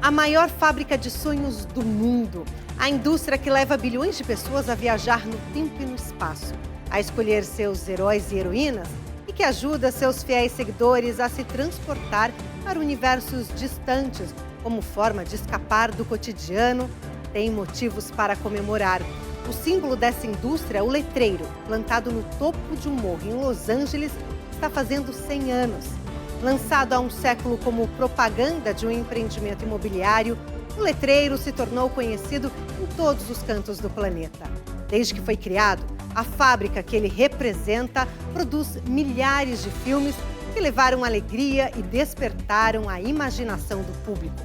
A maior fábrica de sonhos do mundo. A indústria que leva bilhões de pessoas a viajar no tempo e no espaço, a escolher seus heróis e heroínas e que ajuda seus fiéis seguidores a se transportar para universos distantes como forma de escapar do cotidiano, tem motivos para comemorar. O símbolo dessa indústria, o letreiro, plantado no topo de um morro em Los Angeles, está fazendo 100 anos. Lançado há um século como propaganda de um empreendimento imobiliário, o letreiro se tornou conhecido em todos os cantos do planeta. Desde que foi criado, a fábrica que ele representa produz milhares de filmes que levaram alegria e despertaram a imaginação do público.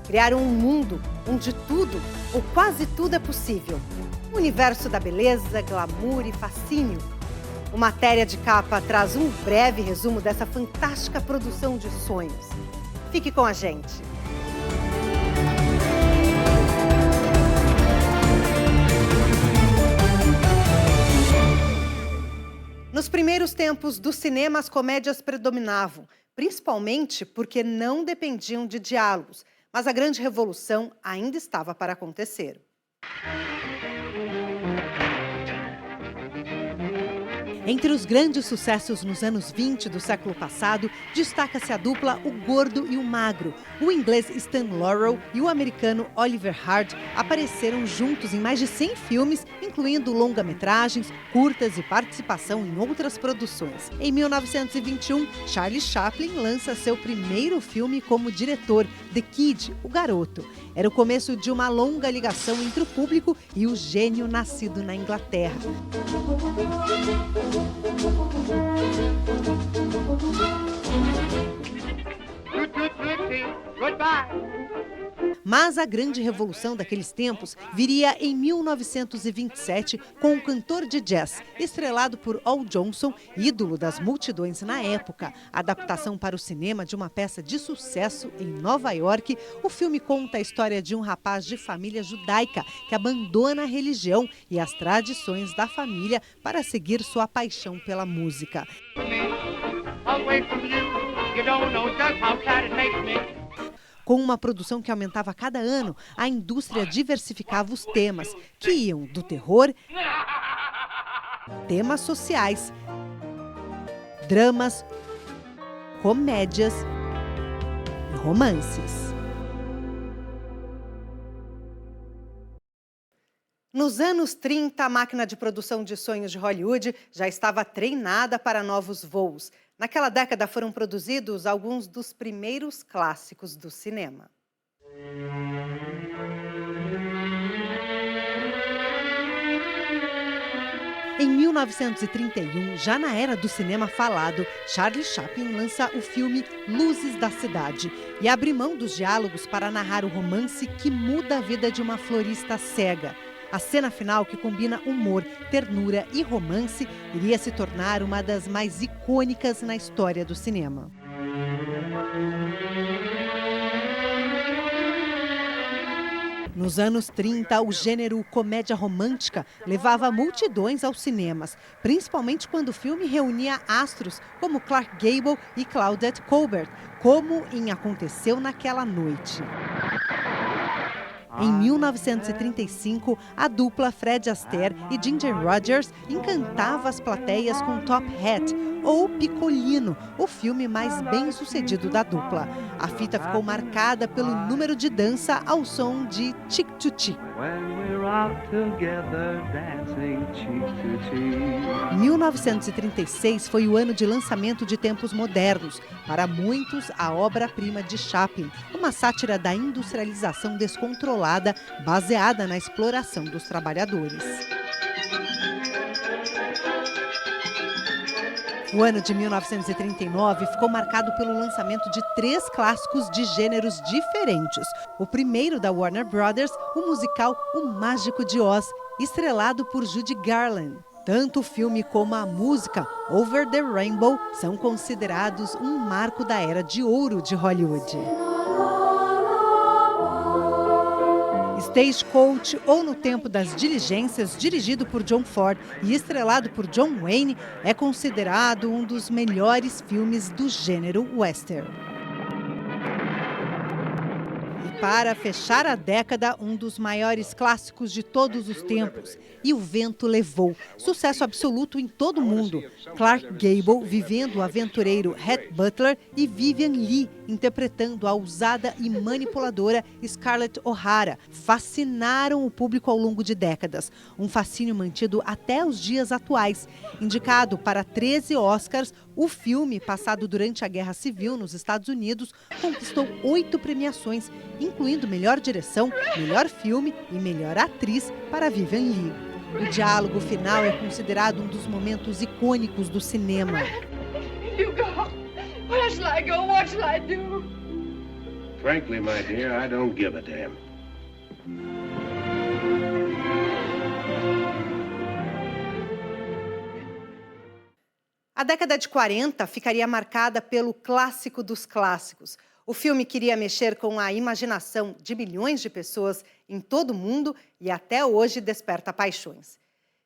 Criaram um mundo onde tudo, ou quase tudo, é possível. O universo da beleza, glamour e fascínio. O Matéria de Capa traz um breve resumo dessa fantástica produção de sonhos. Fique com a gente. Nos primeiros tempos do cinema, as comédias predominavam, principalmente porque não dependiam de diálogos, mas a grande revolução ainda estava para acontecer. Entre os grandes sucessos nos anos 20 do século passado, destaca-se a dupla O Gordo e o Magro. O inglês Stan Laurel e o americano Oliver Hardy apareceram juntos em mais de 100 filmes, incluindo longa-metragens, curtas e participação em outras produções. Em 1921, Charlie Chaplin lança seu primeiro filme como diretor, The Kid, O Garoto. Era o começo de uma longa ligação entre o público e o gênio nascido na Inglaterra. Mas a grande revolução daqueles tempos viria em 1927 com o cantor de jazz, estrelado por Al Jolson, ídolo das multidões na época. A adaptação para o cinema de uma peça de sucesso em Nova York, o filme conta a história de um rapaz de família judaica que abandona a religião e as tradições da família para seguir sua paixão pela música. Com uma produção que aumentava a cada ano, a indústria diversificava os temas, que iam do terror, temas sociais, dramas, comédias e romances. Nos anos 30, a máquina de produção de sonhos de Hollywood já estava treinada para novos voos. Naquela década foram produzidos alguns dos primeiros clássicos do cinema. Em 1931, já na era do cinema falado, Charlie Chaplin lança o filme Luzes da Cidade e abre mão dos diálogos para narrar o romance que muda a vida de uma florista cega. A cena final, que combina humor, ternura e romance, iria se tornar uma das mais icônicas na história do cinema. Nos anos 30, o gênero comédia romântica levava multidões aos cinemas, principalmente quando o filme reunia astros como Clark Gable e Claudette Colbert, como em Aconteceu Naquela Noite. Em 1935, a dupla Fred Astaire e Ginger Rogers encantava as plateias com Top Hat, ou Picolino, o filme mais bem-sucedido da dupla. A fita ficou marcada pelo número de dança ao som de Chick to Chick. 1936 foi o ano de lançamento de Tempos Modernos, para muitos a obra-prima de Chaplin, uma sátira da industrialização descontrolada baseada na exploração dos trabalhadores. O ano de 1939 ficou marcado pelo lançamento de 3 clássicos de gêneros diferentes. O primeiro da Warner Brothers, o musical O Mágico de Oz, estrelado por Judy Garland. Tanto o filme como a música Over the Rainbow são considerados um marco da era de ouro de Hollywood. Stagecoach, ou No Tempo das Diligências, dirigido por John Ford e estrelado por John Wayne, é considerado um dos melhores filmes do gênero western. E para fechar a década, um dos maiores clássicos de todos os tempos. E o vento levou. Sucesso absoluto em todo o mundo. Clark Gable vivendo o aventureiro Rhett Butler e Vivian Leigh interpretando a ousada e manipuladora Scarlett O'Hara fascinaram o público ao longo de décadas. Um fascínio mantido até os dias atuais. Indicado para 13 Oscars, o filme, passado durante a Guerra Civil nos Estados Unidos, conquistou 8 premiações, incluindo melhor direção, melhor filme e melhor atriz para Vivian Leigh. O diálogo final é considerado um dos momentos icônicos do cinema. You go. Where shall I go? What shall I do? Frankly, my dear, I don't give a damn. A década de 40 ficaria marcada pelo clássico dos clássicos. O filme queria mexer com a imaginação de milhões de pessoas em todo o mundo e até hoje desperta paixões.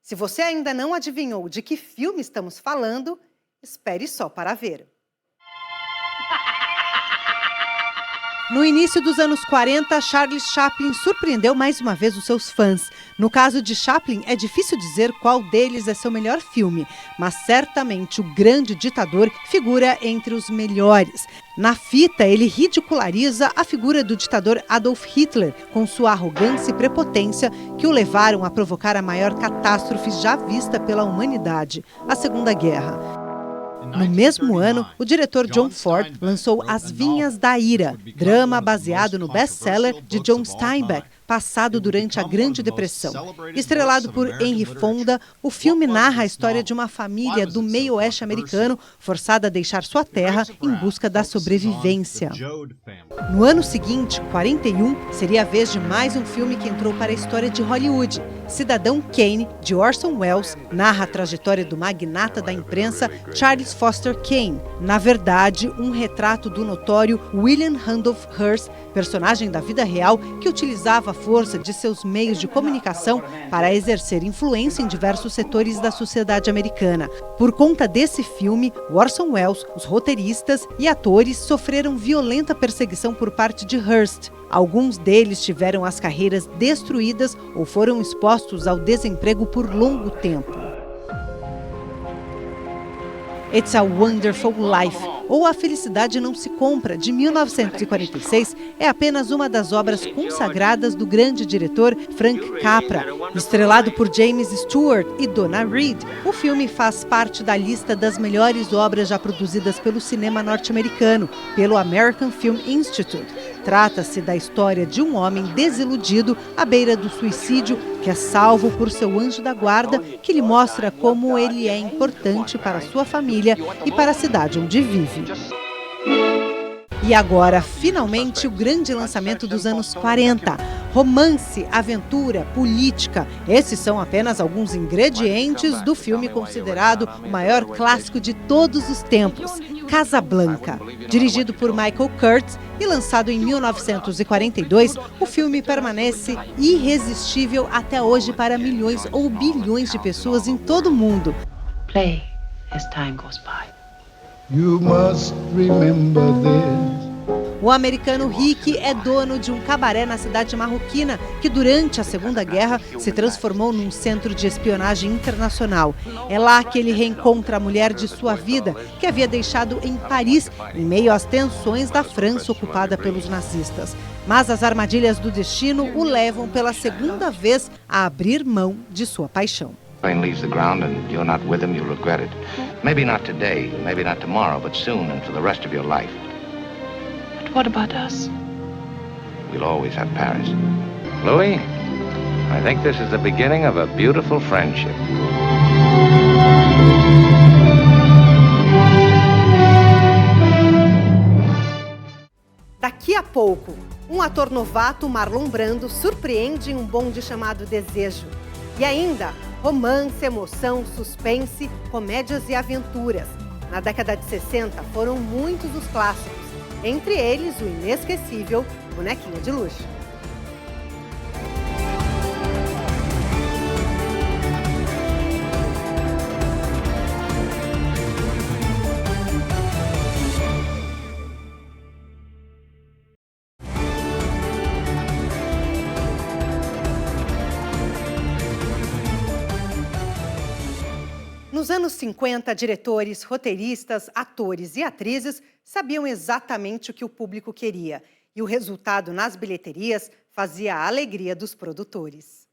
Se você ainda não adivinhou de que filme estamos falando, espere só para ver. No início dos anos 40, Charles Chaplin surpreendeu mais uma vez os seus fãs. No caso de Chaplin, é difícil dizer qual deles é seu melhor filme, mas certamente O Grande Ditador figura entre os melhores. Na fita, ele ridiculariza a figura do ditador Adolf Hitler, com sua arrogância e prepotência que o levaram a provocar a maior catástrofe já vista pela humanidade, a Segunda Guerra. No mesmo ano, o diretor John Ford lançou As Vinhas da Ira, drama baseado no best-seller de John Steinbeck, passado durante a Grande Depressão. Estrelado por Henry Fonda, o filme narra a história de uma família do meio-oeste americano forçada a deixar sua terra em busca da sobrevivência. No ano seguinte, 41, seria a vez de mais um filme que entrou para a história de Hollywood. Cidadão Kane, de Orson Welles, narra a trajetória do magnata da imprensa Charles Foster Kane. Na verdade, um retrato do notório William Randolph Hearst, personagem da vida real que utilizava a força de seus meios de comunicação para exercer influência em diversos setores da sociedade americana. Por conta desse filme, Orson Welles, os roteiristas e atores sofreram violenta perseguição por parte de Hearst. Alguns deles tiveram as carreiras destruídas ou foram expostos ao desemprego por longo tempo. It's a Wonderful Life, ou A Felicidade Não Se Compra, de 1946, é apenas uma das obras consagradas do grande diretor Frank Capra. Estrelado por James Stewart e Donna Reed, o filme faz parte da lista das melhores obras já produzidas pelo cinema norte-americano, pelo American Film Institute. Trata-se da história de um homem desiludido à beira do suicídio, que é salvo por seu anjo da guarda, que lhe mostra como ele é importante para sua família e para a cidade onde vive. E agora, finalmente, o grande lançamento dos anos 40. Romance, aventura, política. Esses são apenas alguns ingredientes do filme considerado o maior clássico de todos os tempos, Casablanca. Dirigido por Michael Curtiz e lançado em 1942, o filme permanece irresistível até hoje para milhões ou bilhões de pessoas em todo o mundo. Play as time goes by. You must remember this. O americano Rick é dono de um cabaré na cidade marroquina que, durante a Segunda Guerra, se transformou num centro de espionagem internacional. É lá que ele reencontra a mulher de sua vida, que havia deixado em Paris, em meio às tensões da França ocupada pelos nazistas. Mas as armadilhas do destino o levam pela segunda vez a abrir mão de sua paixão. Plane leaves the ground and you're not with him, you'll regret it. Maybe not today, maybe not tomorrow, but soon and for the rest of your life. But what about us? We'll always have Paris. Louis, I think this is the beginning of a beautiful friendship. Daqui a pouco, um ator novato, Marlon Brando, surpreende em um bonde chamado Desejo. E ainda, romance, emoção, suspense, comédias e aventuras. Na década de 60, foram muitos os clássicos, entre eles o inesquecível Bonequinho de Luxo. Nos anos 50, diretores, roteiristas, atores e atrizes sabiam exatamente o que o público queria. E o resultado nas bilheterias fazia a alegria dos produtores.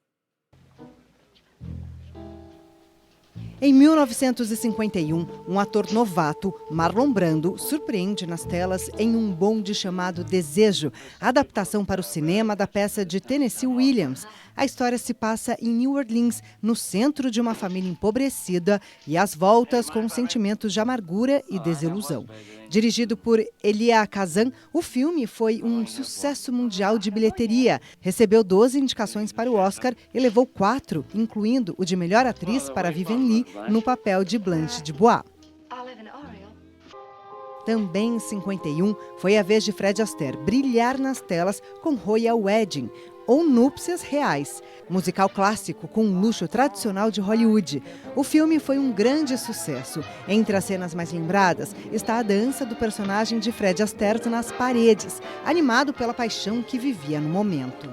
Em 1951, um ator novato, Marlon Brando, surpreende nas telas em Um Bonde Chamado Desejo, adaptação para o cinema da peça de Tennessee Williams. A história se passa em New Orleans, no centro de uma família empobrecida e às voltas com sentimentos de amargura e desilusão. Dirigido por Elia Kazan, o filme foi um sucesso mundial de bilheteria. Recebeu 12 indicações para o Oscar e levou 4, incluindo o de melhor atriz para Vivien Leigh no papel de Blanche DuBois. Também em 51, foi a vez de Fred Astaire brilhar nas telas com Royal Wedding, ou Núpcias Reais, musical clássico com um luxo tradicional de Hollywood. O filme foi um grande sucesso. Entre as cenas mais lembradas está a dança do personagem de Fred Astaire nas paredes, animado pela paixão que vivia no momento.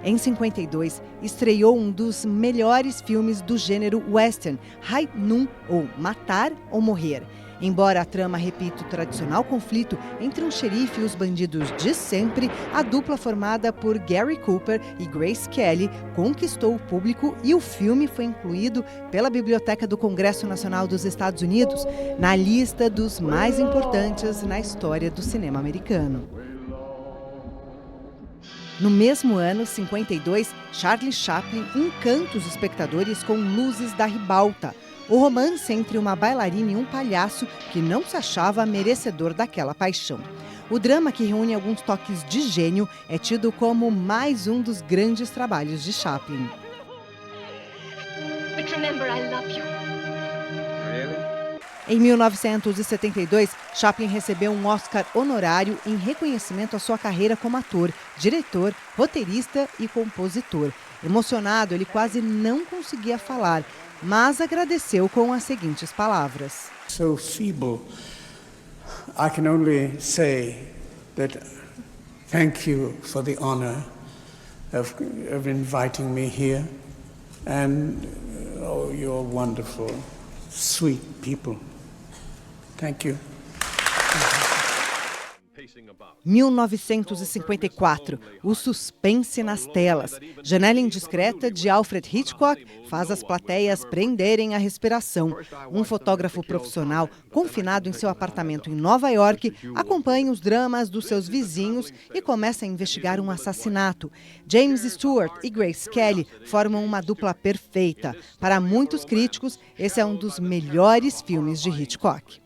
Em 52, estreou um dos melhores filmes do gênero western, High Noon, ou Matar ou Morrer. Embora a trama repita o tradicional conflito entre um xerife e os bandidos de sempre, a dupla formada por Gary Cooper e Grace Kelly conquistou o público e o filme foi incluído pela Biblioteca do Congresso Nacional dos Estados Unidos na lista dos mais importantes na história do cinema americano. No mesmo ano, 52, Charlie Chaplin encanta os espectadores com Luzes da Ribalta, o romance entre uma bailarina e um palhaço que não se achava merecedor daquela paixão. O drama, que reúne alguns toques de gênio, é tido como mais um dos grandes trabalhos de Chaplin. But remember, I love you. Em 1972, Chaplin recebeu um Oscar honorário em reconhecimento à sua carreira como ator, diretor, roteirista e compositor. Emocionado, ele quase não conseguia falar, mas agradeceu com as seguintes palavras. So feeble, I can only say that thank you for the honor of inviting me here, and oh, you're wonderful, sweet people. Thank you. 1954, o suspense nas telas. Janela Indiscreta, de Alfred Hitchcock, faz as plateias prenderem a respiração. Um fotógrafo profissional, confinado em seu apartamento em Nova York, acompanha os dramas dos seus vizinhos e começa a investigar um assassinato. James Stewart e Grace Kelly formam uma dupla perfeita. Para muitos críticos, esse é um dos melhores filmes de Hitchcock.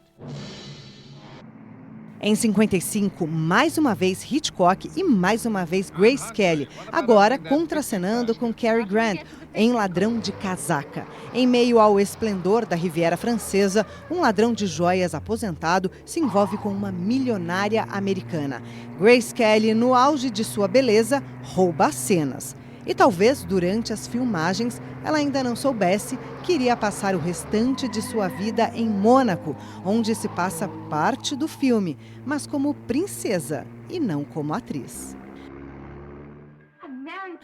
Em 55, mais uma vez Hitchcock e mais uma vez Grace Kelly, agora contracenando com Cary Grant em Ladrão de Casaca. Em meio ao esplendor da Riviera Francesa, um ladrão de joias aposentado se envolve com uma milionária americana. Grace Kelly, no auge de sua beleza, rouba as cenas. E talvez, durante as filmagens, ela ainda não soubesse que iria passar o restante de sua vida em Mônaco, onde se passa parte do filme, mas como princesa e não como atriz.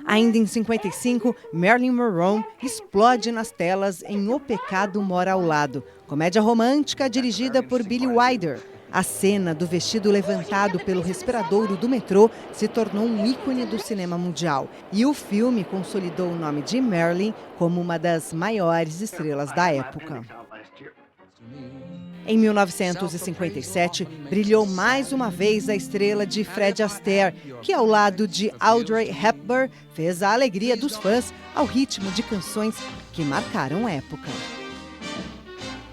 Ainda em 55, Marilyn Monroe explode nas telas em O Pecado Mora ao Lado, comédia romântica dirigida por Billy Wilder. A cena do vestido levantado pelo respiradouro do metrô se tornou um ícone do cinema mundial. E o filme consolidou o nome de Marilyn como uma das maiores estrelas da época. Em 1957, brilhou mais uma vez a estrela de Fred Astaire, que ao lado de Audrey Hepburn fez a alegria dos fãs ao ritmo de canções que marcaram a época.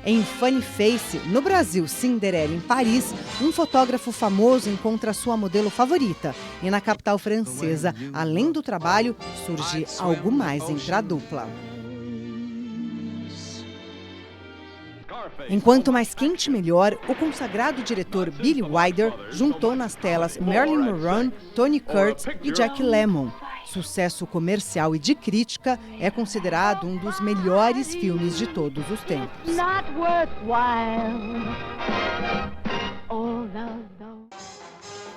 Em Funny Face, no Brasil, Cinderela em Paris, um fotógrafo famoso encontra sua modelo favorita. E na capital francesa, além do trabalho, surge algo mais entre a dupla. Enquanto mais quente, melhor, o consagrado diretor Billy Wilder juntou nas telas Marilyn Monroe, Tony Curtis e Jack Lemmon. Sucesso comercial e de crítica, é considerado um dos melhores filmes de todos os tempos.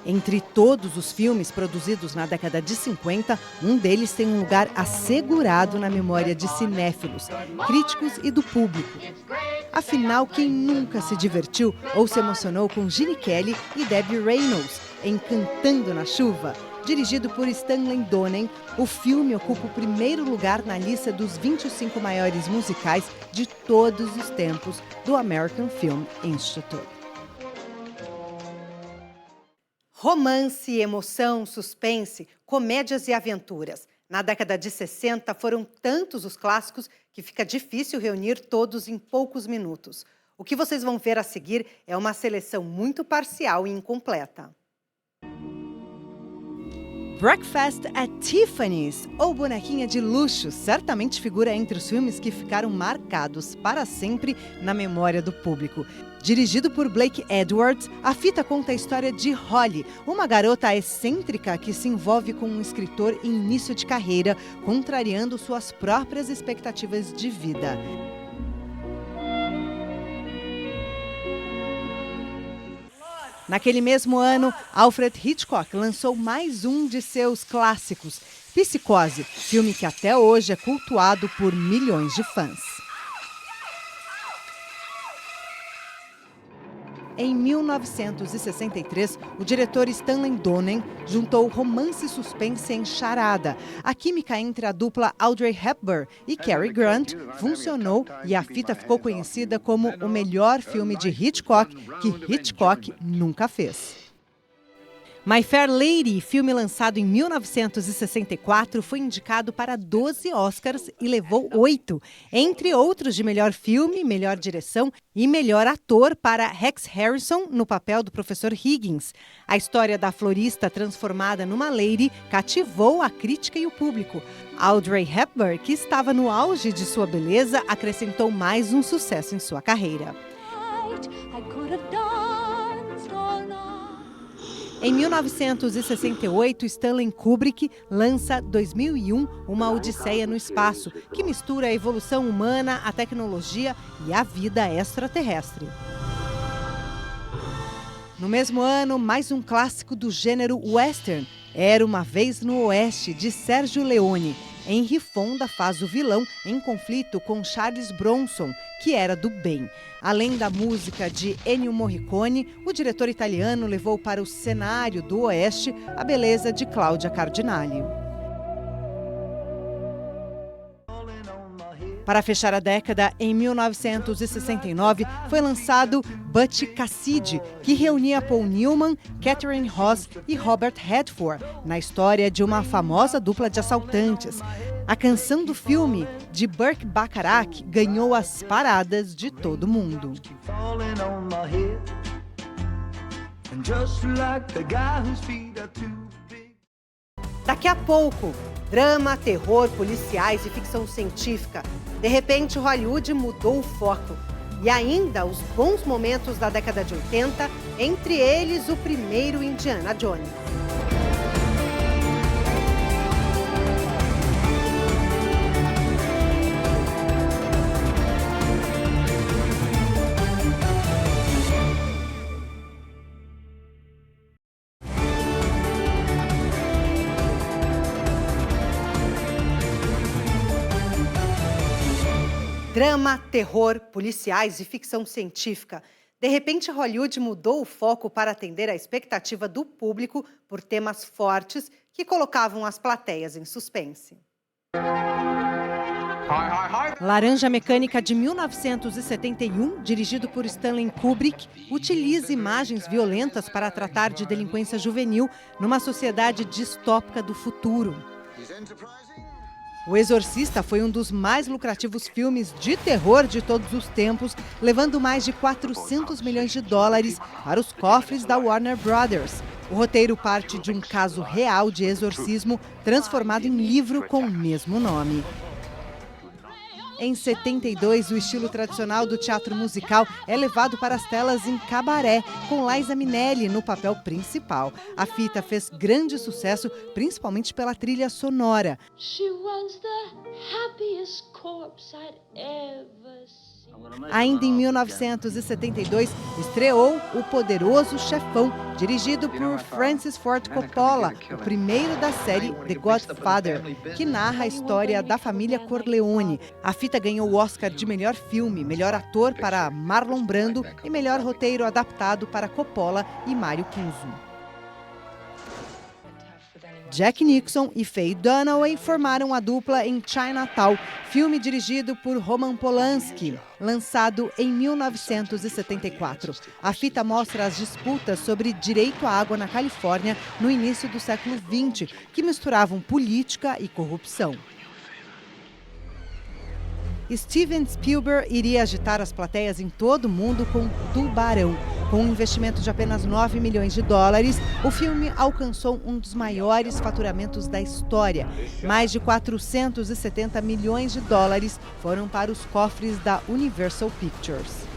Entre todos os filmes produzidos na década de 50, um deles tem um lugar assegurado na memória de cinéfilos, críticos e do público. Afinal, quem nunca se divertiu ou se emocionou com Gene Kelly e Debbie Reynolds em Cantando na Chuva? Dirigido por Stanley Donen, o filme ocupa o primeiro lugar na lista dos 25 maiores musicais de todos os tempos do American Film Institute. Romance, emoção, suspense, comédias e aventuras. Na década de 60, foram tantos os clássicos que fica difícil reunir todos em poucos minutos. O que vocês vão ver a seguir é uma seleção muito parcial e incompleta. Breakfast at Tiffany's, ou Bonequinha de Luxo, certamente figura entre os filmes que ficaram marcados para sempre na memória do público. Dirigido por Blake Edwards, a fita conta a história de Holly, uma garota excêntrica que se envolve com um escritor em início de carreira, contrariando suas próprias expectativas de vida. Naquele mesmo ano, Alfred Hitchcock lançou mais um de seus clássicos, Psicose, filme que até hoje é cultuado por milhões de fãs. Em 1963, o diretor Stanley Donen juntou romance e suspense em Charada. A química entre a dupla Audrey Hepburn e Cary Grant funcionou e a fita ficou conhecida como o melhor filme de Hitchcock que Hitchcock nunca fez. My Fair Lady, filme lançado em 1964, foi indicado para 12 Oscars e levou 8, entre outros de melhor filme, melhor direção e melhor ator para Rex Harrison no papel do professor Higgins. A história da florista transformada numa lady cativou a crítica e o público. Audrey Hepburn, que estava no auge de sua beleza, acrescentou mais um sucesso em sua carreira. Em 1968, Stanley Kubrick lança 2001, Uma Odisseia no Espaço, que mistura a evolução humana, a tecnologia e a vida extraterrestre. No mesmo ano, mais um clássico do gênero western, Era uma Vez no Oeste, de Sergio Leone. Henry Fonda faz o vilão em conflito com Charles Bronson, que era do bem. Além da música de Ennio Morricone, o diretor italiano levou para o cenário do Oeste a beleza de Cláudia Cardinale. Para fechar a década, em 1969, foi lançado Butch Cassidy, que reunia Paul Newman, Catherine Ross e Robert Redford, na história de uma famosa dupla de assaltantes. A canção do filme, de Burt Bacharach, ganhou as paradas de todo mundo. Daqui a pouco, drama, terror, policiais e ficção científica. De repente, Hollywood mudou o foco. E ainda os bons momentos da década de 80, entre eles o primeiro Indiana Jones. Drama, terror, policiais e ficção científica. De repente, Hollywood mudou o foco para atender à expectativa do público por temas fortes que colocavam as plateias em suspense. Laranja Mecânica, de 1971, dirigido por Stanley Kubrick, utiliza imagens violentas para tratar de delinquência juvenil numa sociedade distópica do futuro. O Exorcista foi um dos mais lucrativos filmes de terror de todos os tempos, levando mais de 400 milhões de dólares para os cofres da Warner Brothers. O roteiro parte de um caso real de exorcismo transformado em livro com o mesmo nome. Em 72, o estilo tradicional do teatro musical é levado para as telas em Cabaré, com Liza Minnelli no papel principal. A fita fez grande sucesso, principalmente pela trilha sonora. She was the happiest corpse I'd ever seen. Ainda em 1972, estreou O Poderoso Chefão, dirigido por Francis Ford Coppola, o primeiro da série The Godfather, que narra a história da família Corleone. A fita ganhou o Oscar de melhor filme, melhor ator para Marlon Brando e melhor roteiro adaptado para Coppola e Mario Puzo. Jack Nixon e Faye Dunaway formaram a dupla em Chinatown, filme dirigido por Roman Polanski, lançado em 1974. A fita mostra as disputas sobre direito à água na Califórnia no início do século XX, que misturavam política e corrupção. Steven Spielberg iria agitar as plateias em todo o mundo com Tubarão. Com um investimento de apenas $9 milhões, o filme alcançou um dos maiores faturamentos da história. Mais de 470 milhões de dólares foram para os cofres da Universal Pictures.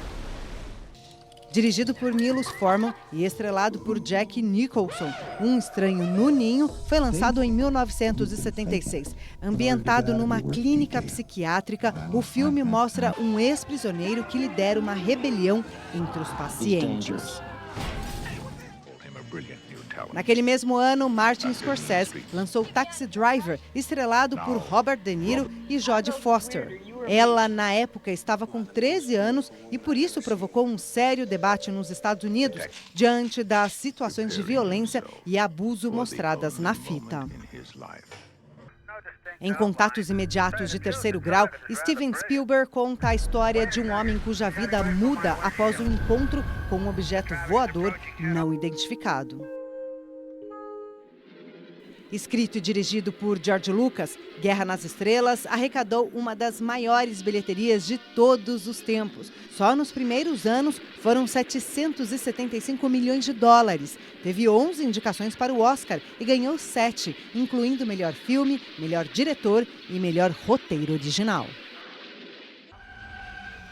Dirigido por Milos Forman e estrelado por Jack Nicholson, Um Estranho no Ninho foi lançado em 1976. Ambientado numa clínica psiquiátrica, o filme mostra um ex-prisioneiro que lidera uma rebelião entre os pacientes. Naquele mesmo ano, Martin Scorsese lançou Taxi Driver, estrelado por Robert De Niro e Jodie Foster. Ela, na época, estava com 13 anos e por isso provocou um sério debate nos Estados Unidos diante das situações de violência e abuso mostradas na fita. Em Contatos Imediatos de Terceiro Grau, Steven Spielberg conta a história de um homem cuja vida muda após um encontro com um objeto voador não identificado. Escrito e dirigido por George Lucas, Guerra nas Estrelas arrecadou uma das maiores bilheterias de todos os tempos. Só nos primeiros anos foram $775 milhões. Teve 11 indicações para o Oscar e ganhou 7, incluindo melhor filme, melhor diretor e melhor roteiro original.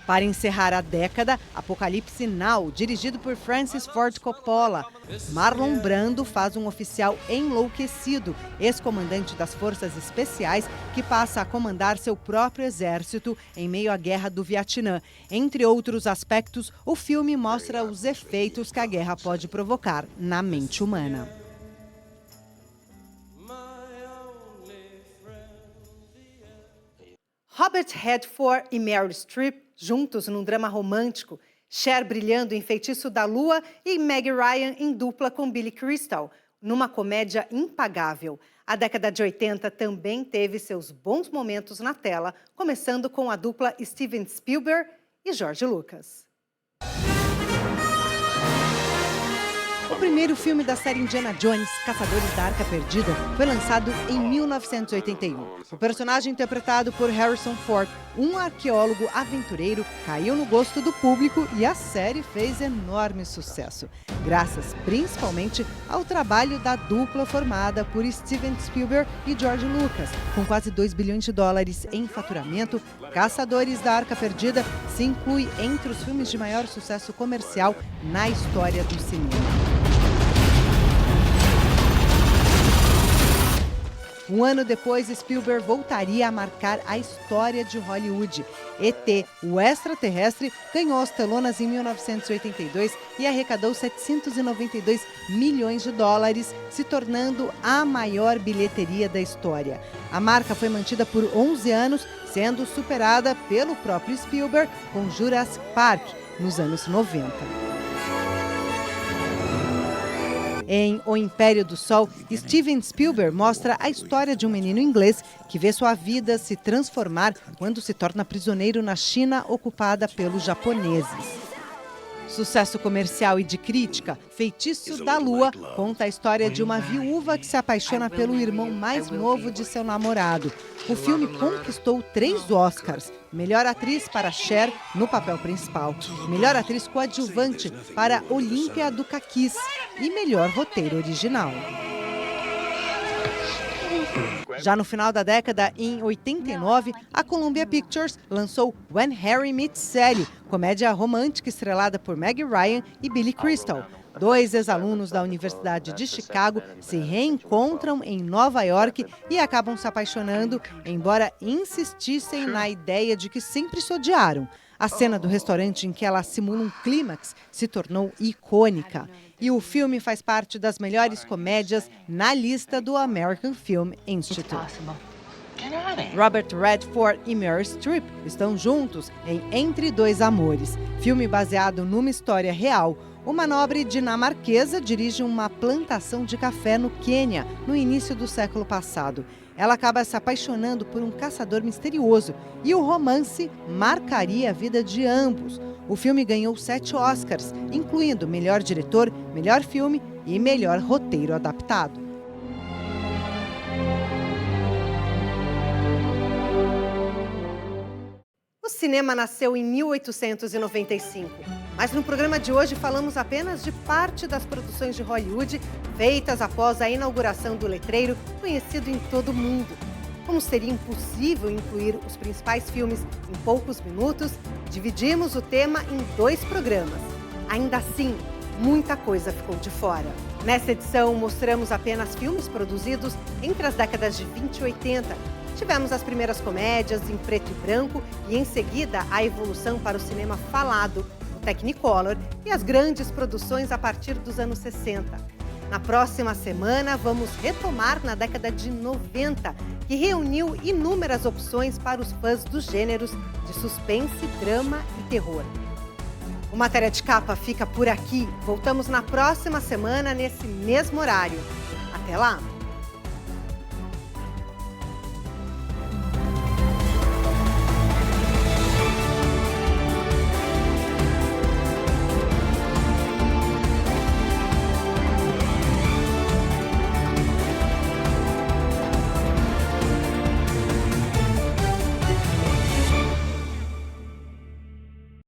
Para encerrar a década, Apocalipse Now, dirigido por Francis Ford Coppola. Marlon Brando faz um oficial enlouquecido, ex-comandante das Forças Especiais, que passa a comandar seu próprio exército em meio à Guerra do Vietnã. Entre outros aspectos, o filme mostra os efeitos que a guerra pode provocar na mente humana. Robert Redford e Meryl Streep juntos num drama romântico, Cher brilhando em Feitiço da Lua e Meg Ryan em dupla com Billy Crystal, numa comédia impagável. A década de 80 também teve seus bons momentos na tela, começando com a dupla Steven Spielberg e George Lucas. O primeiro filme da série Indiana Jones, Caçadores da Arca Perdida, foi lançado em 1981. O personagem interpretado por Harrison Ford, um arqueólogo aventureiro, caiu no gosto do público e a série fez enorme sucesso, graças principalmente ao trabalho da dupla formada por Steven Spielberg e George Lucas. Com quase $2 bilhões em faturamento, Caçadores da Arca Perdida se inclui entre os filmes de maior sucesso comercial na história do cinema. Um ano depois, Spielberg voltaria a marcar a história de Hollywood. E.T., o extraterrestre, ganhou as telonas em 1982 e arrecadou $792 milhões, se tornando a maior bilheteria da história. A marca foi mantida por 11 anos, sendo superada pelo próprio Spielberg com Jurassic Park, nos anos 90. Em O Império do Sol, Steven Spielberg mostra a história de um menino inglês que vê sua vida se transformar quando se torna prisioneiro na China ocupada pelos japoneses. Sucesso comercial e de crítica, Feitiço da Lua conta a história de uma viúva que se apaixona pelo irmão mais novo de seu namorado. O filme conquistou 3 Oscars. Melhor atriz para Cher, no papel principal. Melhor atriz coadjuvante para Olímpia Dukakis. E melhor roteiro original. Já no final da década, em 89, a Columbia Pictures lançou When Harry Met Sally, comédia romântica estrelada por Meg Ryan e Billy Crystal. 2 ex-alunos da Universidade de Chicago se reencontram em Nova York e acabam se apaixonando, embora insistissem na ideia de que sempre se odiaram. A cena do restaurante em que ela simula um clímax se tornou icônica. E o filme faz parte das melhores comédias na lista do American Film Institute. Robert Redford e Meryl Streep estão juntos em Entre Dois Amores, filme baseado numa história real. Uma nobre dinamarquesa dirige uma plantação de café no Quênia, no início do século passado. Ela acaba se apaixonando por um caçador misterioso e o romance marcaria a vida de ambos. O filme ganhou 7 Oscars, incluindo melhor diretor, melhor filme e melhor roteiro adaptado. O cinema nasceu em 1895, mas no programa de hoje falamos apenas de parte das produções de Hollywood feitas após a inauguração do letreiro conhecido em todo o mundo. Como seria impossível incluir os principais filmes em poucos minutos, dividimos o tema em 2 programas. Ainda assim, muita coisa ficou de fora. Nessa edição, mostramos apenas filmes produzidos entre as décadas de 20 e 80. Tivemos as primeiras comédias em preto e branco e, em seguida, a evolução para o cinema falado, o Technicolor, e as grandes produções a partir dos anos 60. Na próxima semana, vamos retomar na década de 90, que reuniu inúmeras opções para os fãs dos gêneros de suspense, drama e terror. O Matéria de Capa fica por aqui. Voltamos na próxima semana, nesse mesmo horário. Até lá!